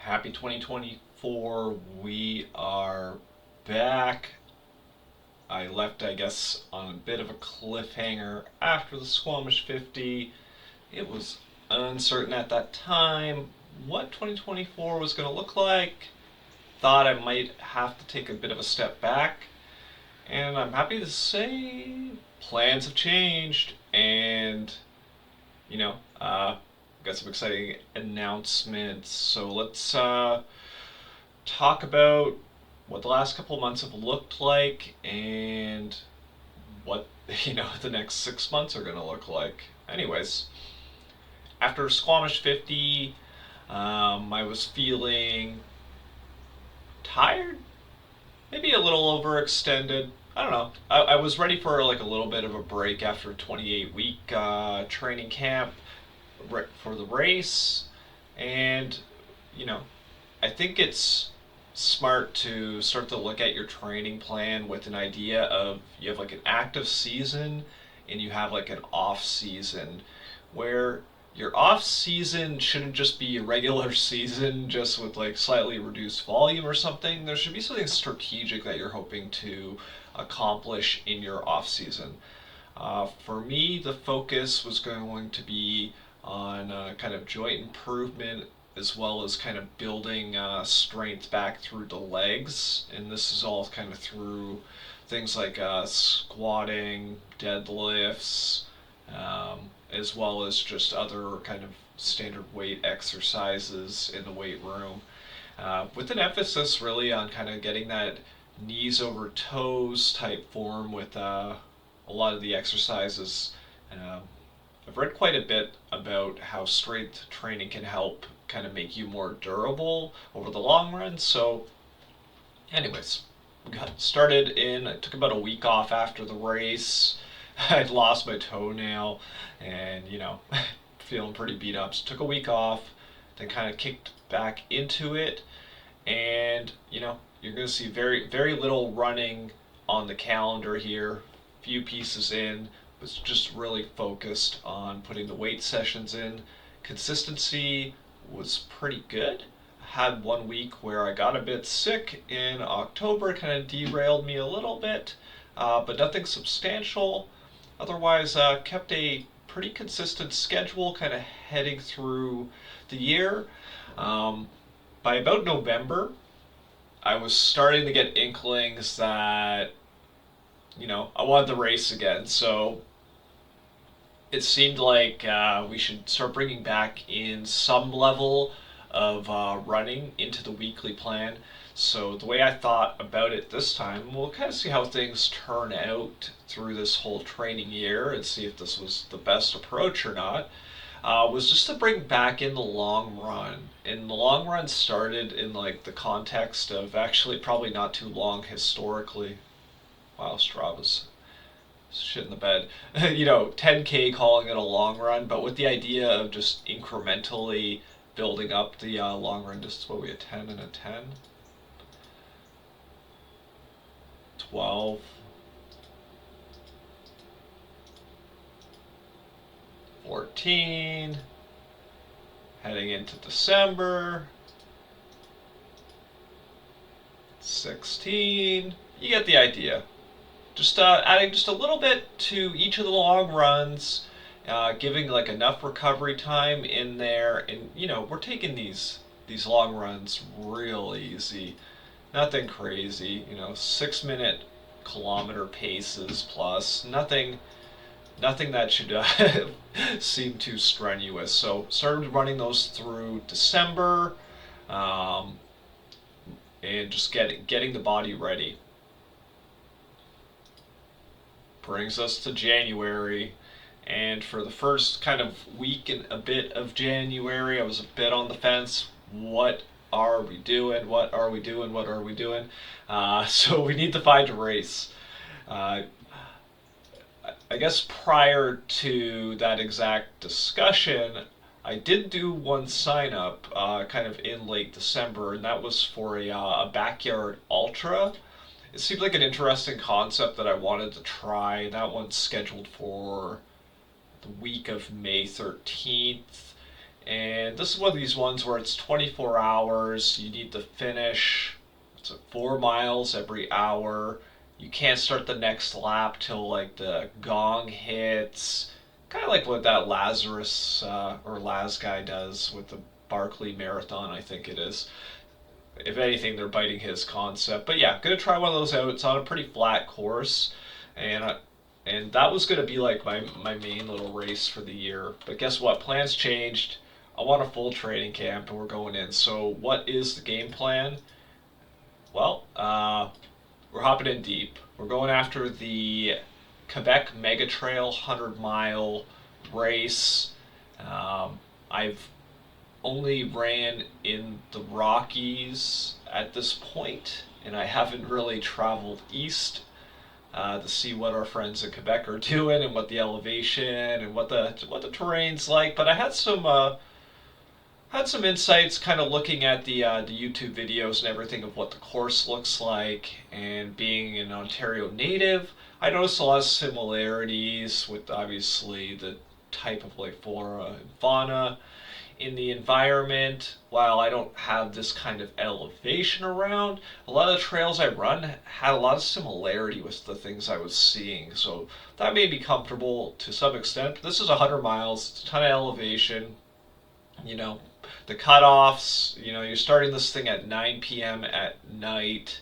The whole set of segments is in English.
Happy 2024. We are back. I left, I guess, on a bit of a cliffhanger after the Squamish 50. It was uncertain at that time what 2024 was going to look like. Thought I might have to take a bit of a step back. And I'm happy to say plans have changed. And, you know, uh, got some exciting announcements. So let's talk about what the last couple of months have looked like and what the next 6 months are going to look like. Anyways, after Squamish 50, I was feeling tired, maybe a little overextended. I don't know. I was ready for like a little bit of a break after a 28-week training camp for the race, and you know I think it's smart to start to look at your training plan with an idea of you have like an active season and you have like an off season where your off season shouldn't just be a regular season just with like slightly reduced volume or something. There should be something strategic that you're hoping to accomplish in your off season. For me, the focus was going to be on kind of joint improvement as well as kind of building strength back through the legs. And this is all kind of through things like squatting, deadlifts, as well as just other kind of standard weight exercises in the weight room. With an emphasis really on kind of getting that knees over toes type form with a lot of the exercises. Um, I've read quite a bit about how strength training can help kind of make you more durable over the long run. So, anyways, we got started in, I took about a week off after the race. I'd lost my toenail and, feeling pretty beat up. So, took a week off, then kind of kicked back into it. And, you're going to see very, very little running on the calendar here. Few pieces in, was just really focused on putting the weight sessions in. Consistency was pretty good. I had 1 week where I got a bit sick in October, kind of derailed me a little bit, but nothing substantial. Otherwise, kept a pretty consistent schedule kind of heading through the year. By about November, I was starting to get inklings that I wanted the race again. So it seemed like we should start bringing back in some level of running into the weekly plan. So the way I thought about it this time, we'll kind of see how things turn out through this whole training year and see if this was the best approach or not. Was just to bring back in the long run. And the long run started in like the context of actually probably not too long historically. Wow, Strava's shit in the bed. 10K calling it a long run, but with the idea of just incrementally building up the long run. Just what we a 10 and a 10, 12, 14, heading into December, 16. You get the idea. Just adding just a little bit to each of the long runs, giving like enough recovery time in there, and we're taking these long runs real easy, nothing crazy. 6 minute kilometer paces plus, nothing that should seem too strenuous. So started running those through December, and just getting the body ready. Brings us to January, and for the first kind of week and a bit of January, I was a bit on the fence. What are we doing? What are we doing? What are we doing? So we need to find a race. Uh, I guess prior to that exact discussion, I did do one sign up kind of in late December, and that was for a backyard ultra. It seemed like an interesting concept that I wanted to try. That one's scheduled for the week of May 13th. And this is one of these ones where it's 24 hours. You need to finish. It's 4 miles every hour. You can't start the next lap till like the gong hits. Kind of like what that Lazarus or Laz guy does with the Barkley Marathon, I think it is. If anything, they're biting his concept. But yeah, gonna try one of those out. It's on a pretty flat course, and and that was gonna be like my main little race for the year. But guess what? Plans changed. I want a full training camp, and we're going in. So what is the game plan? Well, we're hopping in deep. We're going after the Quebec Mega Trail 100-mile race. I've only ran in the Rockies at this point, and I haven't really traveled east to see what our friends in Quebec are doing and what the elevation and what the terrain's like. But I had some insights, kind of looking at the YouTube videos and everything of what the course looks like. And being an Ontario native, I noticed a lot of similarities with obviously the type of like flora and fauna in the environment. While I don't have this kind of elevation around, a lot of the trails I run had a lot of similarity with the things I was seeing. So that made me comfortable to some extent. This is 100 miles, it's a ton of elevation. You know, the cutoffs, you're starting this thing at 9 p.m. at night.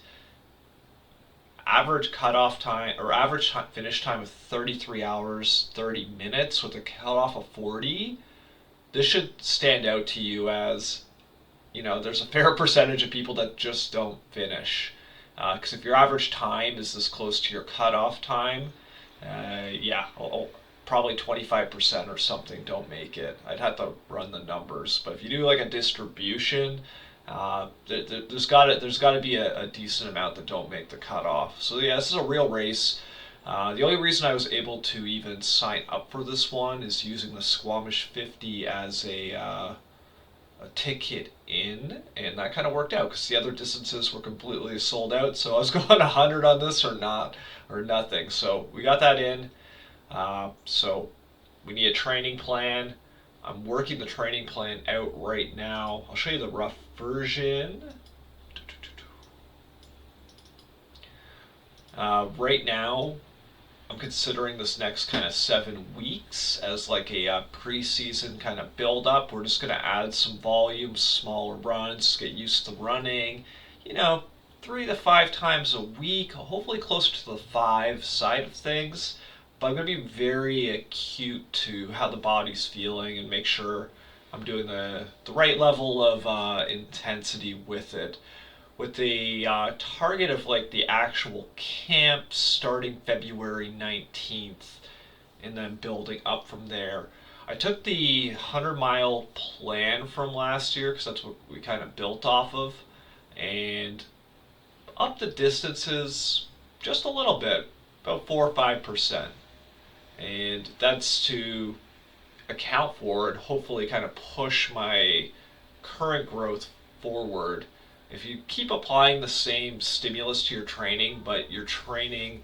Average cutoff time or average finish time of 33 hours, 30 minutes with a cutoff of 40. This should stand out to you as, there's a fair percentage of people that just don't finish. Because if your average time is this close to your cutoff time, yeah, probably 25% or something don't make it. I'd have to run the numbers, but if you do like a distribution, there's got to be a decent amount that don't make the cutoff. So yeah, this is a real race. The only reason I was able to even sign up for this one is using the Squamish 50 as a ticket in, and that kind of worked out because the other distances were completely sold out. So I was going 100 on this or not or nothing. So we got that in. So we need a training plan. I'm working the training plan out right now. I'll show you the rough version. Right now, I'm considering this next kind of 7 weeks as like a preseason kind of build up. We're just going to add some volume, smaller runs, get used to running, you know, 3 to 5 times a week, hopefully closer to the 5 side of things. But I'm going to be very acute to how the body's feeling and make sure I'm doing the right level of intensity with it, with the target of like the actual camp starting February 19th and then building up from there. I took the 100-mile plan from last year because that's what we kind of built off of, and up the distances just a little bit, about 4 or 5%. And that's to account for and hopefully kind of push my current growth forward. If you keep applying the same stimulus to your training, but your training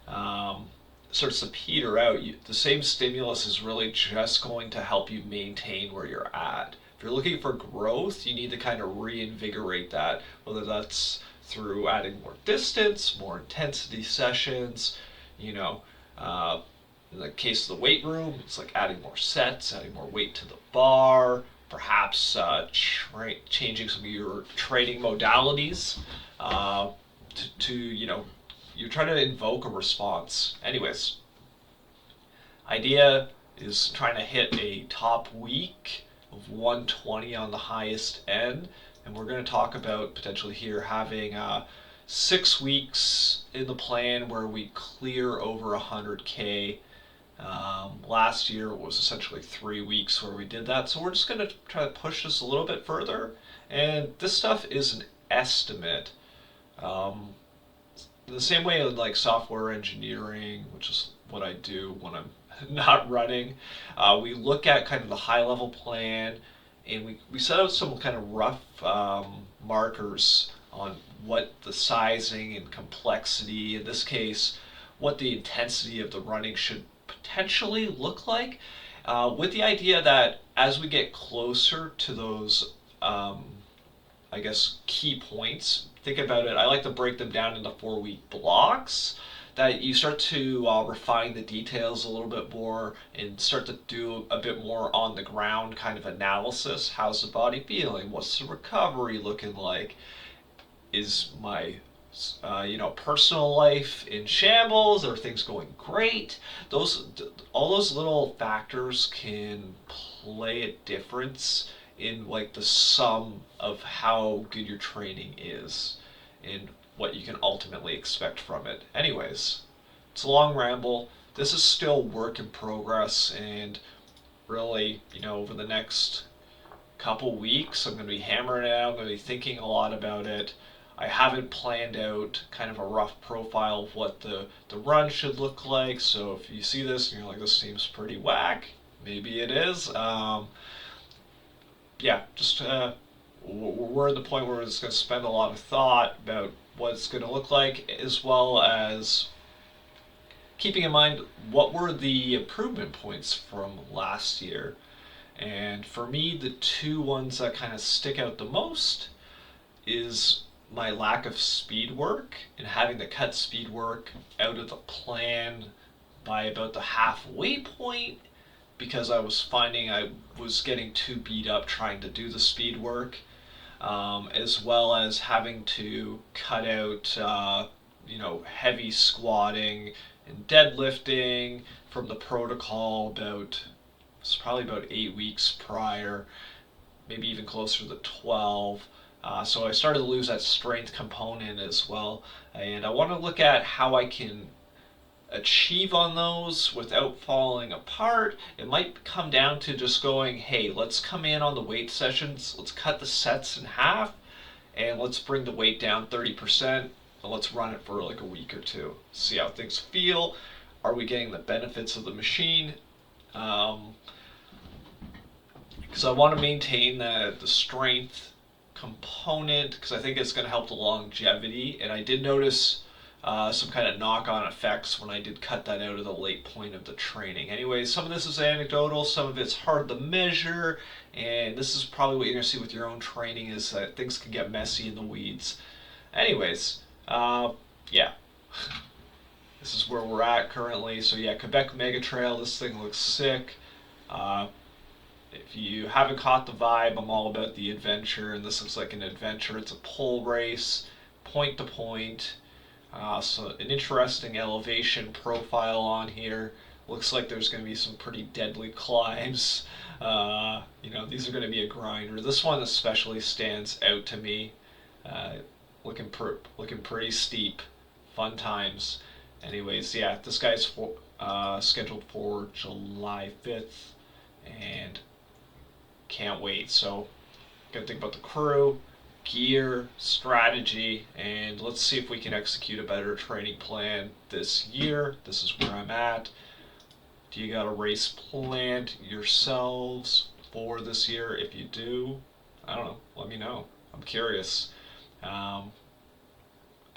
starts to peter out, the same stimulus is really just going to help you maintain where you're at. If you're looking for growth, you need to kind of reinvigorate that, whether that's through adding more distance, more intensity sessions, you know. In the case of the weight room, it's like adding more sets, adding more weight to the bar, perhaps changing some of your training modalities you're trying to invoke a response. Anyways, idea is trying to hit a top week of 120 on the highest end, and we're going to talk about potentially here having 6 weeks in the plan where we clear over 100K. Last year it was essentially 3 weeks where we did that, so we're just going to try to push this a little bit further. And this stuff is an estimate. The same way in like software engineering, which is what I do when I'm not running, we look at kind of the high level plan, and we set out some kind of rough markers on what the sizing and complexity, in this case, what the intensity of the running should potentially look like. with the idea that as we get closer to those, um, I guess, key points, think about it. I like to break them down into 4 week blocks. That you start to refine the details a little bit more and start to do a bit more on the ground kind of analysis. How's the body feeling? What's the recovery looking like? Is my personal life in shambles? Are things going great? Those all those little factors can play a difference in like the sum of how good your training is and what you can ultimately expect from it. Anyways, it's a long ramble. This is still work in progress, and really, over the next couple weeks, I'm going to be hammering it out. I'm going to be thinking a lot about it. I haven't planned out kind of a rough profile of what the run should look like. So if you see this and you're like, this seems pretty whack, maybe it is. Yeah, just we're at the point where it's going to spend a lot of thought about what it's going to look like, as well as keeping in mind what were the improvement points from last year. And for me, the two ones that kind of stick out the most is my lack of speed work and having to cut speed work out of the plan by about the halfway point because I was finding I was getting too beat up trying to do the speed work, as well as having to cut out, heavy squatting and deadlifting from the protocol it's probably about 8 weeks prior, maybe even closer to 12. So I started to lose that strength component as well. And I want to look at how I can achieve on those without falling apart. It might come down to just going, hey, let's come in on the weight sessions, let's cut the sets in half, and let's bring the weight down 30%, and let's run it for like a week or two. See how things feel. Are we getting the benefits of the machine? Because I want to maintain the strength component because I think it's going to help the longevity. And I did notice some kind of knock-on effects when I did cut that out of the late point of the training. Anyways, some of this is anecdotal, some of it's hard to measure, and this is probably what you're going to see with your own training is that things can get messy in the weeds. Anyways, yeah. This is where we're at currently. So yeah, Quebec Mega Trail, this thing looks sick. If you haven't caught the vibe, I'm all about the adventure, and this looks like an adventure. It's a pole race, point to point. So an interesting elevation profile on here. Looks like there's going to be some pretty deadly climbs. These are going to be a grinder. This one especially stands out to me. Looking pretty steep. Fun times. Anyways, yeah, this guy's scheduled for July 5th, and can't wait. So, gotta think about the crew, gear, strategy, and let's see if we can execute a better training plan this year. This is where I'm at. Do you got a race planned yourselves for this year? If you do, I don't know, let me know. I'm curious. I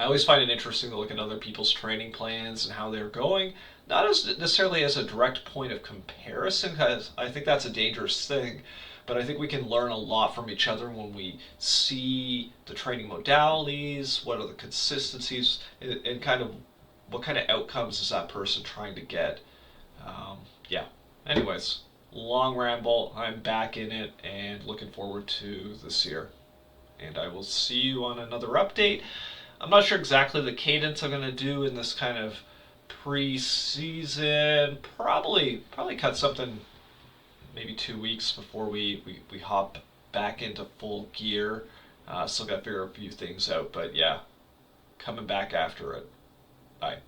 always find it interesting to look at other people's training plans and how they're going, not as necessarily as a direct point of comparison, because I think that's a dangerous thing. But I think we can learn a lot from each other when we see the training modalities, what are the consistencies, and kind of what kind of outcomes is that person trying to get. Yeah. Anyways, long ramble. I'm back in it and looking forward to this year. And I will see you on another update. I'm not sure exactly the cadence I'm going to do in this kind of pre-season. Probably cut something maybe 2 weeks before we hop back into full gear. Still got to figure a few things out, but yeah, coming back after it. Bye.